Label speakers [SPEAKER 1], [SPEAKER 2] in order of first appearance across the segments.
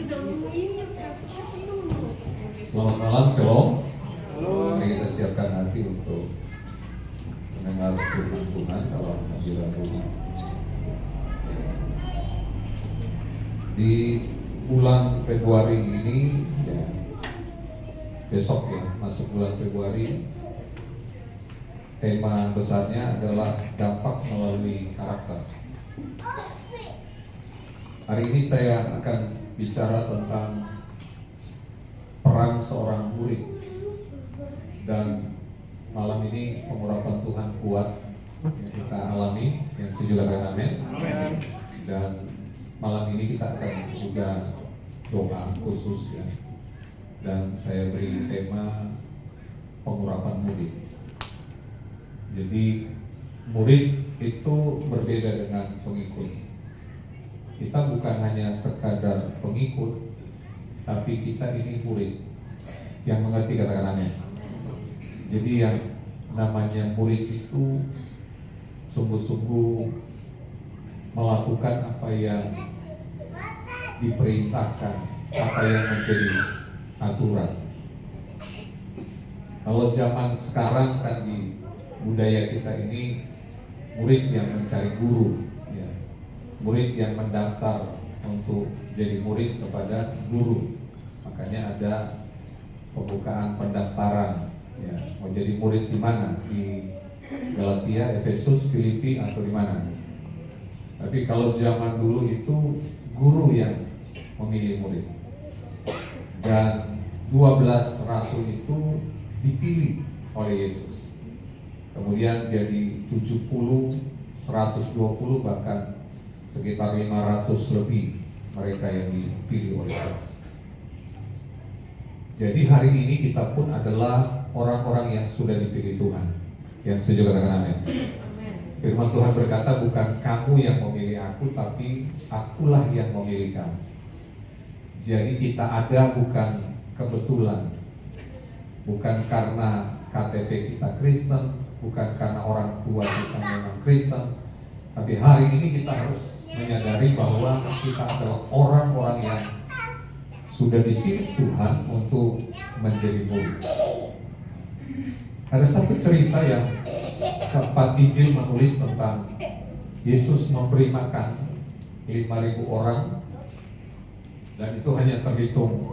[SPEAKER 1] Selamat malam, Shalom. Mari kita siapkan hati untuk mendengar firman Tuhan dalam panggilan Tuhan. Di bulan Februari ini, ya, besok ya, masuk bulan Februari, tema besarnya adalah dampak melalui karakter. Hari ini saya akan bicara tentang peran seorang murid, dan malam ini pengurapan Tuhan kuat yang kita alami, yang setuju katakan amin. Dan malam ini kita akan juga doa khusus ya, dan saya beri tema pengurapan murid. Jadi murid itu berbeda dengan pengikut. Kita bukan hanya sekadar pengikut, tapi kita ini murid yang mengerti, katakan amin. Jadi yang namanya murid itu sungguh-sungguh melakukan apa yang diperintahkan, apa yang menjadi aturan. Kalau zaman sekarang kan di budaya kita ini, murid yang mencari guru, ya. Murid yang mendaftar untuk jadi murid kepada guru. Makanya ada pembukaan pendaftaran, ya. Mau jadi murid di mana? Di Galatia, Efesus, Filipi, atau di mana? Tapi kalau zaman dulu itu guru yang memilih murid. Dan 12 rasul itu dipilih oleh Yesus. Kemudian jadi 70, 120, bahkan sekitar 500 lebih mereka yang dipilih oleh Tuhan. Jadi hari ini kita pun adalah orang-orang yang sudah dipilih Tuhan. Yang setuju katakan amin. Firman Tuhan berkata, bukan kamu yang memilih aku, tapi akulah yang memilih kamu. Jadi kita ada bukan kebetulan, bukan karena KTP kita Kristen, bukan karena orang tua kita memang Kristen, tapi hari ini kita harus menyadari bahwa kita adalah orang-orang yang sudah dipilih Tuhan untuk menjadi murid. Ada satu cerita yang keempat Injil menulis tentang Yesus memberi makan 5.000 orang, dan itu hanya terhitung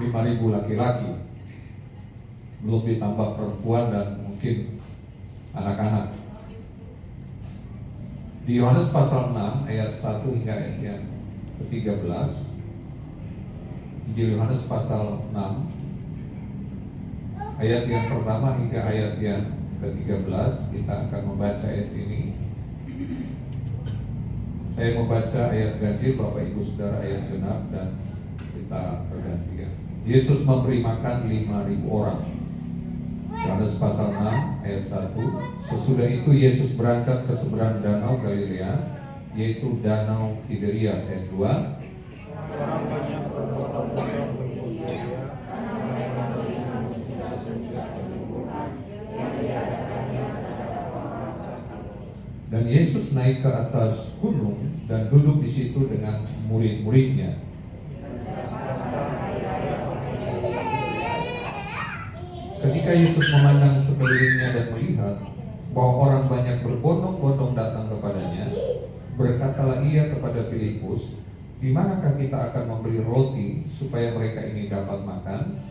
[SPEAKER 1] 5.000 laki-laki, belum ditambah perempuan dan mungkin anak-anak. Di Yohanes pasal 6 ayat 1 hingga ayat yang ke-13, Injil Yohanes pasal 6 ayat yang pertama hingga ayat yang ke-13, kita akan membaca ayat ini. Saya membaca ayat ganjil, Bapak Ibu Saudara ayat genap, dan kita bergantian. Yesus memberi makan 5.000 orang. Yohanes pasal 6 ayat 1. Sesudah itu Yesus berangkat ke seberang danau Galilea, yaitu danau Tiberias. Ayat 2. Dan Yesus naik ke atas gunung dan duduk di situ dengan murid-muridnya. Ketika Yesus memandang sekelilingnya dan melihat bahwa orang banyak berbondong-bondong datang kepadanya, berkatalah ia kepada Filipus, di manakah kita akan membeli roti supaya mereka ini dapat makan?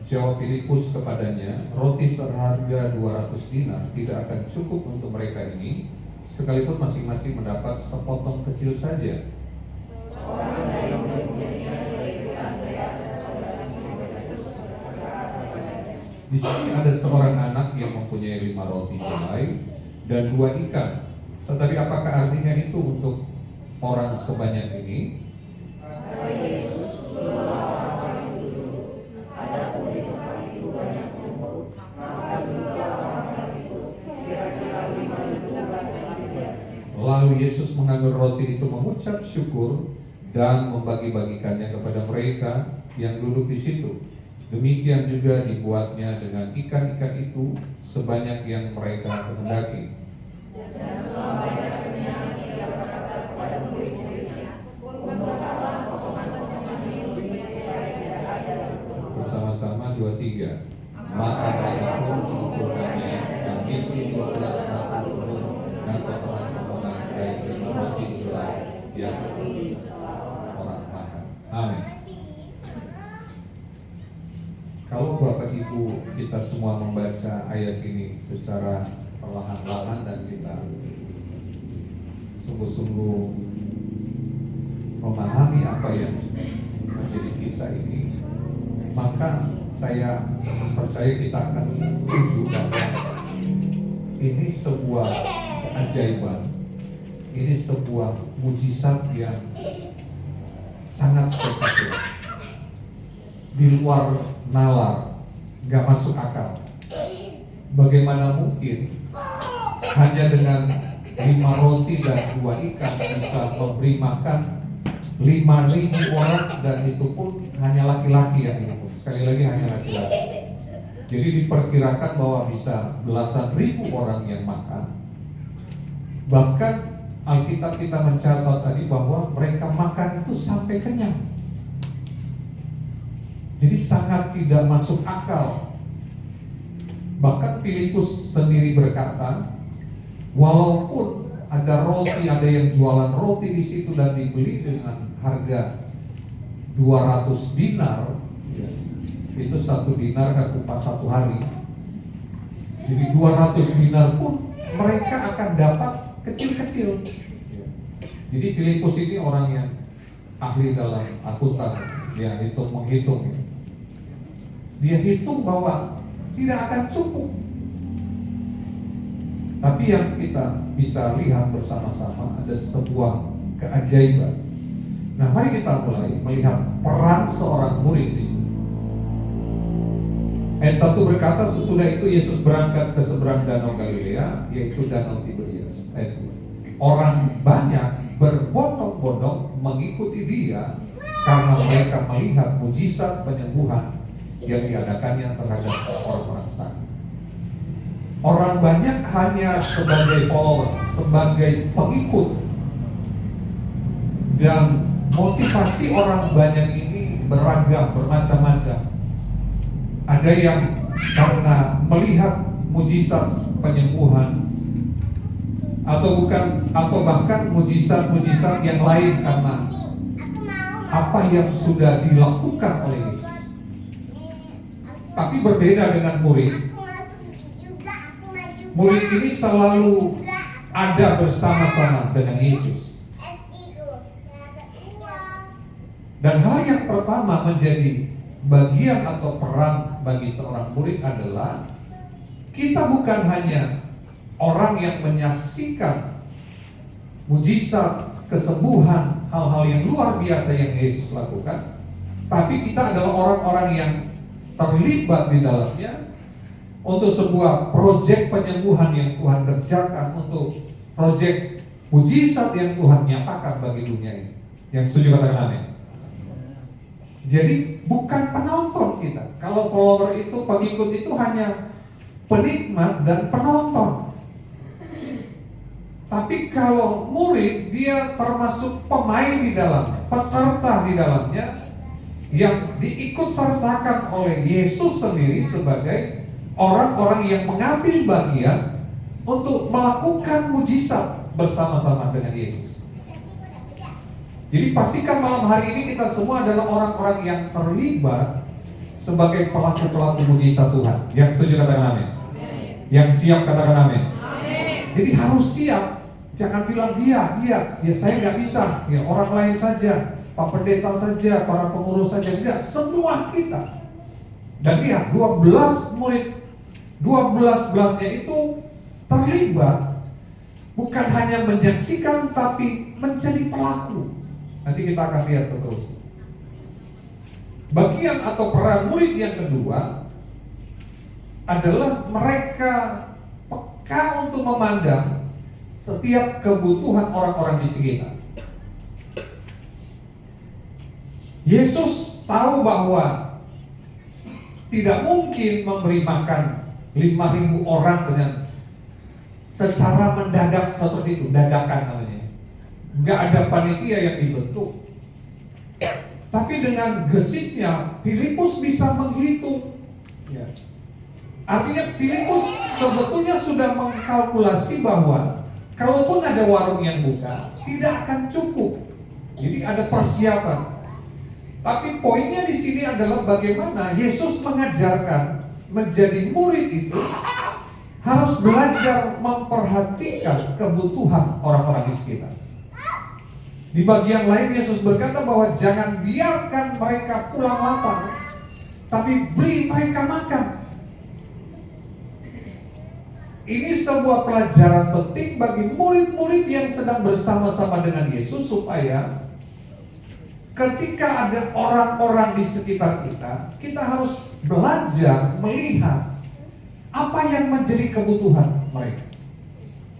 [SPEAKER 1] Jawab Filipus kepadanya, roti seharga 200 dinar tidak akan cukup untuk mereka ini, sekalipun masing-masing mendapat sepotong kecil saja. Di sini ada seorang anak yang mempunyai 5 roti jelai dan 2 ikan. Tetapi apakah artinya itu untuk orang sebanyak ini? Lalu Yesus mengambil roti itu, mengucap syukur dan membagi-bagikannya kepada mereka yang duduk di situ. Demikian juga dibuatnya dengan ikan-ikan itu sebanyak yang mereka kehendaki. Bersama-sama 2-3. Maka mereka pun mengumpulkannya dan isi 12 batu turun dan potongan-potongan dari 5 roti jelai yang orang makan. Amin. Kalau Bapak Ibu kita semua membaca ayat ini secara perlahan-lahan dan kita sungguh-sungguh memahami apa yang menjadi kisah ini, maka saya percaya kita akan setuju bahwa ini sebuah keajaiban, ini sebuah mujizat yang sangat spektakuler, di luar nalar, gak masuk akal. Bagaimana mungkin hanya dengan 5 roti dan 2 ikan bisa memberi makan 5.000 orang, dan itu pun hanya laki-laki yang itu. Sekali lagi hanya laki-laki. Jadi diperkirakan bahwa bisa belasan ribu orang yang makan. Bahkan Alkitab kita mencatat tadi bahwa mereka makan itu sampai kenyang. Jadi sangat tidak masuk akal. Bahkan Filipus sendiri berkata, walaupun ada roti, ada yang jualan roti di situ dan dibeli dengan harga 200 dinar, ya, itu 1 dinar kan upah 1 hari. Jadi 200 dinar pun mereka akan dapat kecil-kecil. Ya. Jadi Filipus ini orang yang ahli dalam akuntan, dia menghitung. Ya. Dia hitung bahwa tidak akan cukup. Tapi yang kita bisa lihat bersama-sama ada sebuah keajaiban. Nah, mari kita mulai melihat peran seorang murid di sini. Ayat 1 berkata, sesudah itu Yesus berangkat ke seberang danau Galilea, yaitu danau Tiberias. Ayat 2. Orang banyak berbondong-bondong mengikuti dia karena mereka melihat mujizat penyembuhan yang diadakannya terhadap orang-orang sakit. Orang banyak hanya sebagai follower, sebagai pengikut. Dan motivasi orang banyak ini beragam, bermacam-macam. Ada yang karena melihat mujizat penyembuhan, atau bahkan mujizat-mujizat yang lain karena apa yang sudah dilakukan oleh Yesus. Tapi berbeda dengan murid. Murid ini selalu ada bersama-sama dengan Yesus. Dan hal yang pertama menjadi bagian atau peran bagi seorang murid adalah kita bukan hanya orang yang menyaksikan mujizat, kesembuhan, hal-hal yang luar biasa yang Yesus lakukan, tapi kita adalah orang-orang yang terlibat di dalamnya untuk sebuah proyek penyembuhan yang Tuhan kerjakan, untuk proyek mujizat yang Tuhan nyatakan bagi dunia ini. Yang setuju katakan amin. Jadi bukan penonton kita. Kalau follower itu, pengikut itu hanya penikmat dan penonton. Tapi kalau murid, dia termasuk pemain di dalamnya, peserta di dalamnya, yang diikut sertakan oleh Yesus sendiri sebagai orang-orang yang mengambil bagian untuk melakukan mujizat bersama-sama dengan Yesus. Jadi pastikan malam hari ini kita semua adalah orang-orang yang terlibat sebagai pelaku-pelaku mujizat Tuhan. Yang setuju katakan amin. Yang siap katakan amin. Jadi harus siap. Jangan bilang dia ya saya nggak bisa, ya orang lain saja, Pak Pendeta saja, para pengurus saja. Tidak, semua kita. Dan lihat 12 murid, 12-nya itu terlibat, bukan hanya menyaksikan tapi menjadi pelaku. Nanti kita akan lihat seterusnya. Bagian atau peran murid yang kedua adalah mereka peka untuk memandang setiap kebutuhan orang-orang di sekitar. Yesus tahu bahwa tidak mungkin memberi makan 5.000 orang dengan secara mendadak seperti itu, dadakan namanya. Nggak ada panitia yang dibentuk. Tapi dengan gesitnya Filipus bisa menghitung. Ya. Artinya Filipus sebetulnya sudah mengkalkulasi bahwa kalaupun ada warung yang buka, tidak akan cukup. Jadi ada persiapan. Tapi poinnya di sini adalah bagaimana Yesus mengajarkan menjadi murid itu harus belajar memperhatikan kebutuhan orang-orang di sekitar. Di bagian lain Yesus berkata bahwa jangan biarkan mereka pulang lapar, tapi beri mereka makan. Ini sebuah pelajaran penting bagi murid-murid yang sedang bersama-sama dengan Yesus, supaya ketika ada orang-orang di sekitar kita, kita harus belajar melihat apa yang menjadi kebutuhan mereka.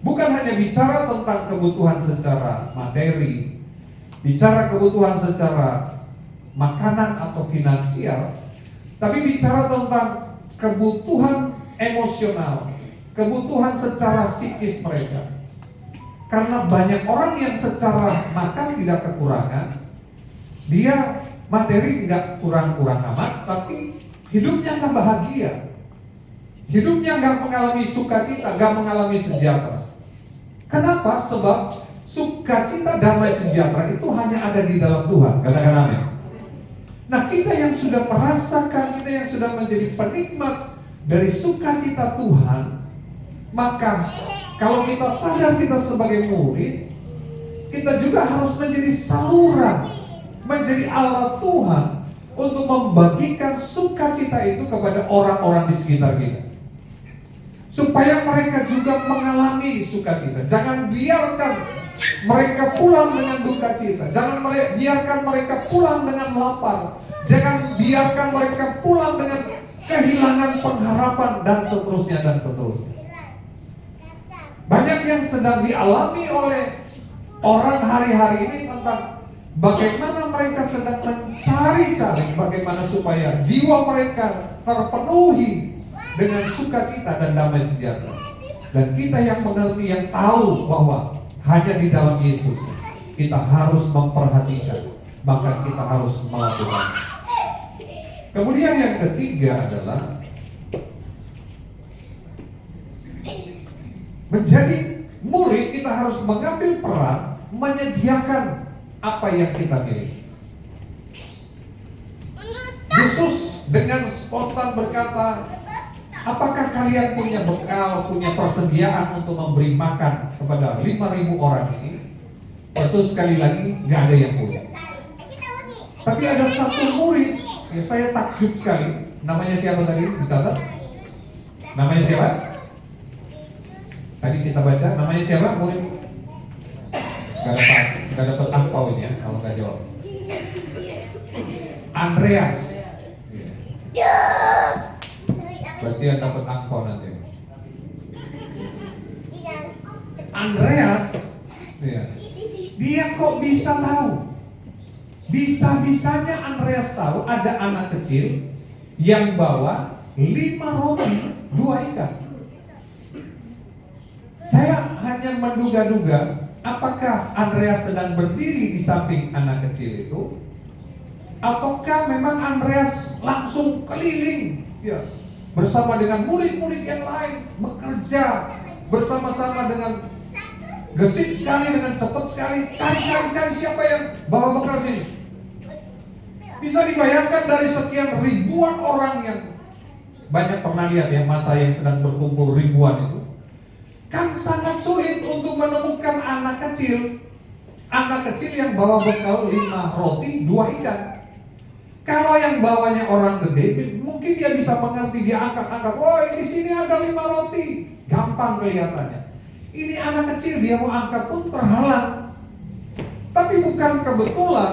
[SPEAKER 1] Bukan hanya bicara tentang kebutuhan secara materi, bicara kebutuhan secara makanan atau finansial, tapi bicara tentang kebutuhan emosional, kebutuhan secara psikis mereka. Karena banyak orang yang secara makan tidak kekurangan, dia materi nggak kurang-kurang amat, tapi hidupnya nggak bahagia, hidupnya nggak mengalami sukacita, nggak mengalami sejahtera. Kenapa? Sebab sukacita, damai, sejahtera itu hanya ada di dalam Tuhan. Katakan amin. Nah, kita yang sudah merasakan, kita yang sudah menjadi penikmat dari sukacita Tuhan, maka kalau kita sadar kita sebagai murid, kita juga harus menjadi saluran, menjadi alat Tuhan untuk membagikan sukacita itu kepada orang-orang di sekitar kita, supaya mereka juga mengalami sukacita. Jangan biarkan mereka pulang dengan duka cita. Jangan biarkan mereka pulang dengan lapar. Jangan biarkan mereka pulang dengan kehilangan pengharapan, dan seterusnya dan seterusnya. Banyak yang sedang dialami oleh orang hari-hari ini tentang bagaimana mereka sedang mencari-cari bagaimana supaya jiwa mereka terpenuhi dengan sukacita dan damai sejahtera. Dan kita yang mengerti, yang tahu bahwa hanya di dalam Yesus kita harus memperhatikan, bahkan kita harus melakukan. Kemudian yang ketiga adalah menjadi murid, kita harus mengambil peran menyediakan apa yang kita miliki. Yesus dengan spontan berkata, apakah kalian punya bekal, punya persediaan untuk memberi makan kepada 5.000 orang ini? Itu sekali lagi nggak ada yang punya. Tapi ada satu murid, ya saya takjub sekali. Namanya siapa tadi? Dicatat? Namanya siapa? Tadi kita baca, namanya siapa murid? Gak dapat angpau ini ya, kalau nggak jawab. Andreas. Pasti yang dapat angpau nanti. Andreas, ya, dia kok bisa tahu? Bisa-bisanya Andreas tahu ada anak kecil yang bawa 5 roti 2 ikan. Saya hanya menduga-duga apakah Andreas sedang berdiri di samping anak kecil itu, ataukah memang Andreas langsung keliling, ya, bersama dengan murid-murid yang lain, bekerja bersama-sama dengan gesit sekali, dengan cepat sekali, cari siapa yang bawa bekal sini. Bisa dibayangkan dari sekian ribuan orang yang banyak pernah lihat ya, masa yang sedang berkumpul ribuan itu, kan sangat sulit untuk menemukan anak kecil yang bawa bekal 5 roti 2 ikan. Kalau yang bawanya orang gede, mungkin dia bisa mengerti, dia angkat-angkat, oh di sini ada 5 roti, gampang kelihatannya. Ini anak kecil, dia mau angkat pun terhalang. Tapi bukan kebetulan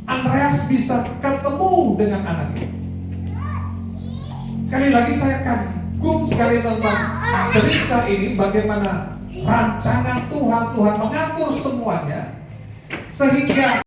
[SPEAKER 1] Andreas bisa ketemu dengan anak ini. Sekali lagi saya kagum sekali tentang cerita ini, bagaimana rancangan Tuhan mengatur semuanya sehingga